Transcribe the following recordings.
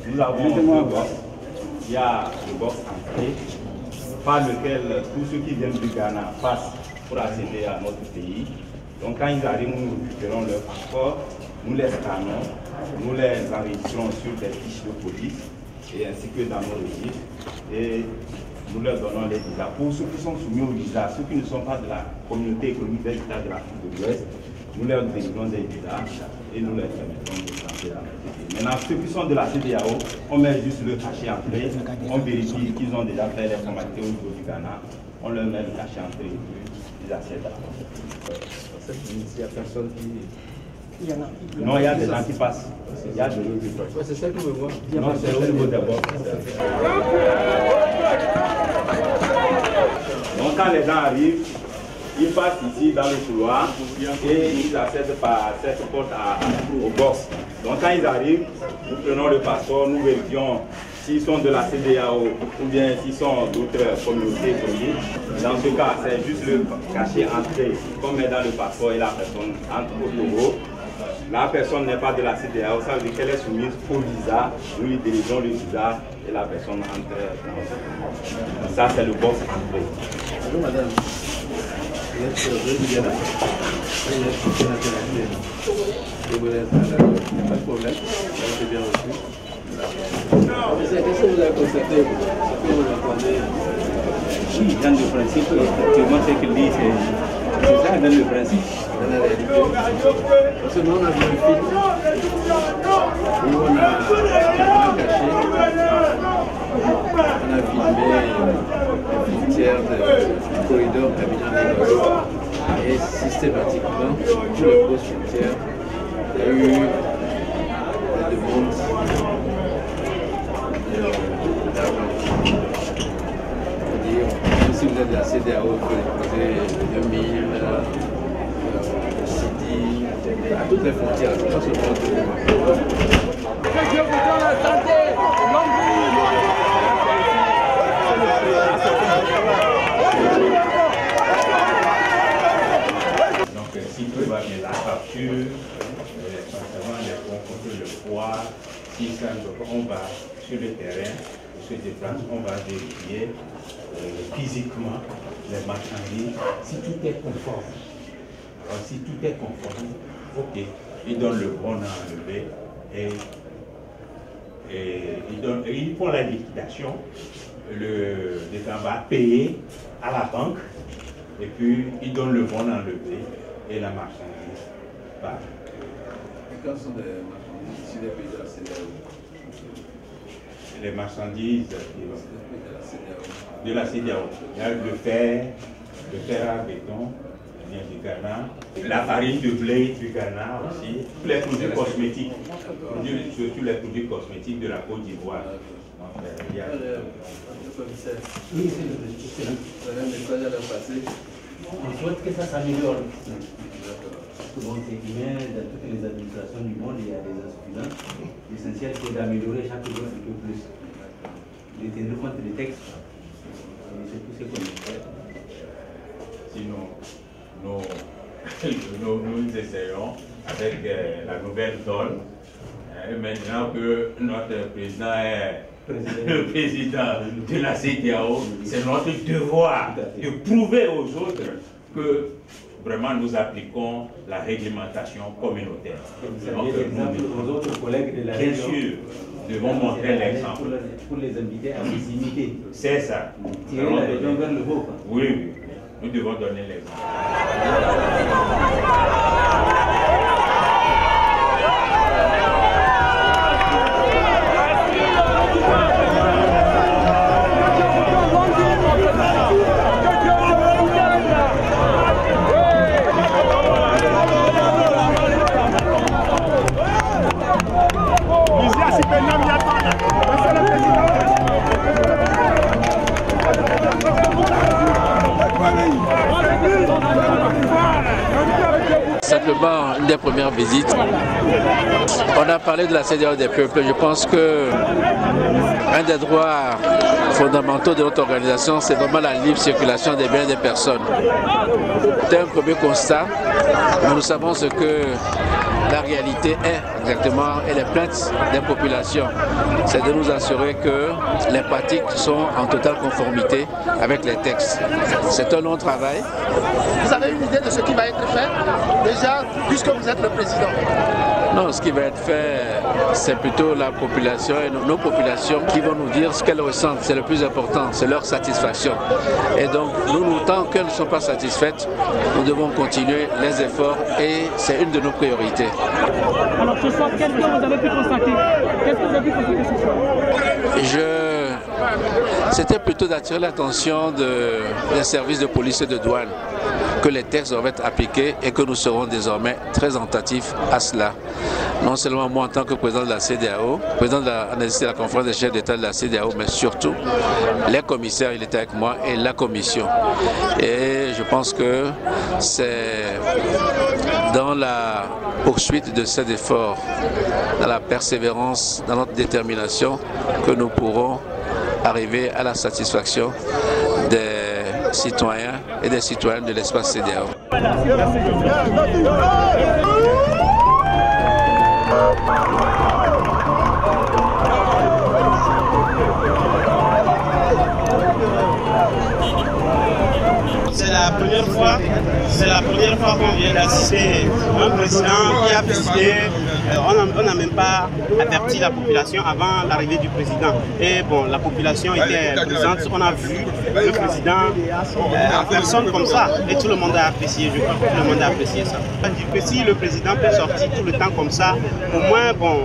nous avons deux box. Il y a le box entrée, par lequel tous ceux qui viennent du Ghana passent pour accéder à notre pays. Donc quand ils arrivent, nous récupérons leur passeport, nous les scannons, nous les enregistrons sur des fiches de police et ainsi que dans nos registres. Et nous leur donnons les visas. Pour ceux qui sont soumis au visa, ceux qui ne sont pas de la communauté économique des États de l'Afrique de l'Ouest, nous leur délivrons des visas et nous leur permettons de rentrer dans notre pays. Maintenant, ceux qui sont de la CEDEAO, on met juste le cachet entrée, on vérifie qu'ils ont déjà fait les formalités au niveau du Ghana, on leur met le cachet entrée et puis ils accèdent à la Il n'y a personne qui... Non, il y a des gens qui passent. Il y a des gens qui passent. C'est ça que je vois. Non, c'est au niveau des box. Donc quand les gens arrivent, ils passent ici dans le couloir et ils accèdent par cette porte au box. Donc quand ils arrivent, nous prenons le passeport, nous vérifions s'ils sont de la CEDEAO ou bien s'ils sont d'autres communautés économiques. Dans ce cas, c'est juste le cachet entrée qu'on met dans le passeport et la personne entre au Togo. La personne n'est pas de la CEDEAO, ça veut dire qu'elle est soumise au visa. Nous lui délivrons le visa et la personne entre dans ce pays. Ça, c'est le box entrée. Bonjour madame. Vous êtes régulière. Vous êtes nationalité. Vous voulez pas de problème. C'est bien reçu. Qu'est-ce que vous avez constaté? Ce que vous entendez? Oui, dans le principe, effectivement, ce qu'il dit, c'est ça, dans le principe. Dans la réalité. Parce que nous, on a vu un film où on a caché, on a filmé les frontières du corridor Abidjan-Lagos. Et systématiquement, tous les postes frontières, il y a eu des demandes d'argent. C'est-à-dire, même si vous êtes de la CEDEAO, vous pouvez déposer 2000, Sidi, à toutes les frontières, pas seulement au Togo. Que Dieu vous donne la santé, longue vie. Donc si tout va bien, la facture, concernant les concours, le poids, si ça on va sur le terrain, on se déplace, on va vérifier physiquement les marchandises, si tout est conforme. Alors, si tout est conforme, ok, ils donnent le bon à enlever et ils font la liquidation, le détenant va payer à la banque et puis ils donnent le bon à enlever et la marchandise part. Et quand sont des marchandises ici des pays de la CEDEAO? Les marchandises de la CEDEAO, il y a le fer à béton, du Ghana, la farine de blé du Ghana aussi, les produits cosmétiques, surtout les produits cosmétiques de la Côte d'Ivoire. Oui, c'est le président. On souhaite que ça s'améliore. Bon, c'est humain, dans toutes les administrations du monde, il y a des insuffisances. L'essentiel, c'est d'améliorer chaque jour un peu plus. De tenir compte des textes. C'est tout ce qu'on fait. Sinon, nous essayons avec la nouvelle donne, maintenant que notre président est le président de la CEDEAO, c'est notre devoir de prouver aux autres que vraiment nous appliquons la réglementation communautaire. Donc, aux autres collègues de la bien région, sûr, nous devons montrer l'exemple. Pour les inviter à les imiter. C'est ça. Tirer la région vers le haut. Oui, oui. Nous devons donner l'exemple. Simplement, une des premières visites, on a parlé de la CEDEAO des peuples. Je pense que un des droits fondamentaux de notre organisation, c'est vraiment la libre circulation des biens et des personnes. C'est un premier constat, mais nous savons ce que la réalité est exactement et les plaintes des populations. C'est de nous assurer que les pratiques sont en totale conformité avec les textes. C'est un long travail. Vous avez une idée de ce qui va être fait déjà, puisque vous êtes le président? Non, ce qui va être fait, c'est plutôt la population et nos populations qui vont nous dire ce qu'elles ressentent. C'est le plus important, c'est leur satisfaction. Et donc, nous, tant qu'elles ne sont pas satisfaites, nous devons continuer les efforts et c'est une de nos priorités. Alors ce soir, qu'est-ce que vous avez pu constater? Qu'est-ce que vous avez pu constater ce soir? C'était plutôt d'attirer l'attention des services de police et de douane que les textes doivent être appliqués et que nous serons désormais très attentifs à cela. Non seulement moi en tant que président de la CEDEAO, président de la conférence des chefs d'État de la CEDEAO, mais surtout les commissaires, il était avec moi, et la commission. Et je pense que c'est dans la poursuite de cet effort, dans la persévérance, dans notre détermination, que nous pourrons arriver à la satisfaction des citoyens et des citoyennes de l'espace CEDEAO. C'est la première fois qu'on vient d'assister un président qui a visité. On n'a même pas averti la population avant l'arrivée du président. Et bon, la population était présente. On a vu le président en personne comme ça. Et tout le monde a apprécié, je crois que tout le monde a apprécié ça. Que si le président peut sortir tout le temps comme ça, au moins, bon,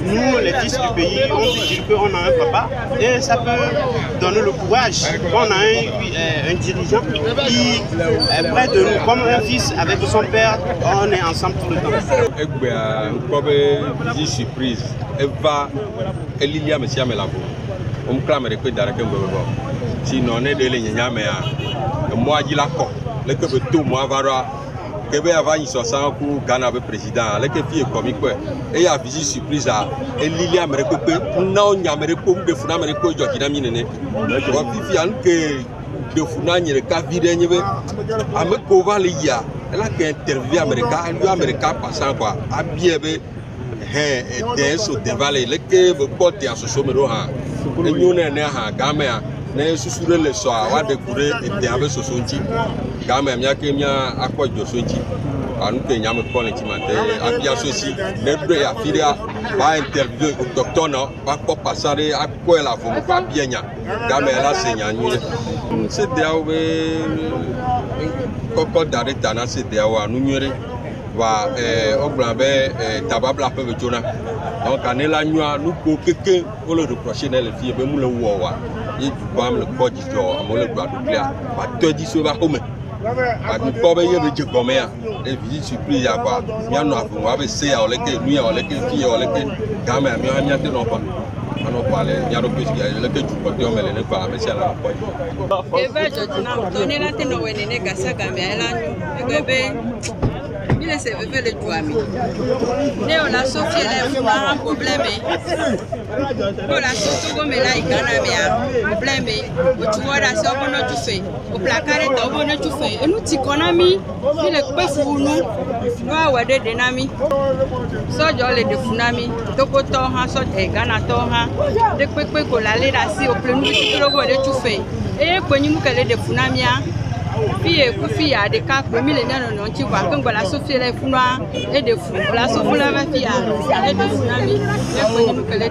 nous, les fils du pays, on peut dire qu'on a un papa. Et ça peut donner le courage. On a un dirigeant qui est près de nous, comme un fils avec son père, on est ensemble tout le temps. Comme une surprise, elle va, elle y a monsieur Amelavo. On clame que d'arrêter un peu. Sinon, on est de l'Igna, mais moi, il a quoi? Le que tout moi va que bien avant il soit sans coup Ghana avec président, le que fille comique et il y a visite surprise à Elia Americo, non, il y a Americo de Funa Americo, Jockey Mine. On vit que de Funa, il y a qu'à vider, à me couvrir il y a. Elle a interviewé Américain passant quoi, à bien des sous des vallées, les que vous portez à ce sommet, et nous n'avons pas gamin, n'est sous le soir, à découvrir et avec ce sonti, gamin, il y a qui m'a à quoi de sonti. À nous qu'il y a me prendre à bien ceci, les deux à filer, pas interviewer au docteur, non, pas pour passer à quoi la femme, pas bien, gamin là, c'est Koko d'arrêt dans CEDEAO à Noumiré va au Blabé Tababla Pevjona. Donc, en élan, nous pour quelqu'un pour le reprocher les filles, mais nous le voyons. Il faut le code du jour, à mon le droit de clair. Pas te dire sur la home. À nous pas payer le Dieu comme les visites surprises à voir. Il y a nous avons essayé à les nuits, à les filles, à les gamins, mais on n'y a pas. On parle, il y a le plus qu'il y a le que tu peux dire, mais les pas mais c'est la pointe. Et ben je donner la tête au nez gasa gamé là il est servi le douami. Né on a Sophie là un problème. On a surtout comme là il gagne problème. Tu vois là ça on a tout fait. Au placard on a tout fait. Et nous ti konami il est pas fou nous. Nous wa de dynamique. So jo le de funami. Toko to ha so e gana to ha. De pepe ko la le la si au plein nous ti logo de tout fait. Et ko nyi mu kele de funami a. Fille Kofi a des cas pour millénaires non tu vois comme la Sophie les founoirs et des fous la Sophie la fille et des fous et pour nous que les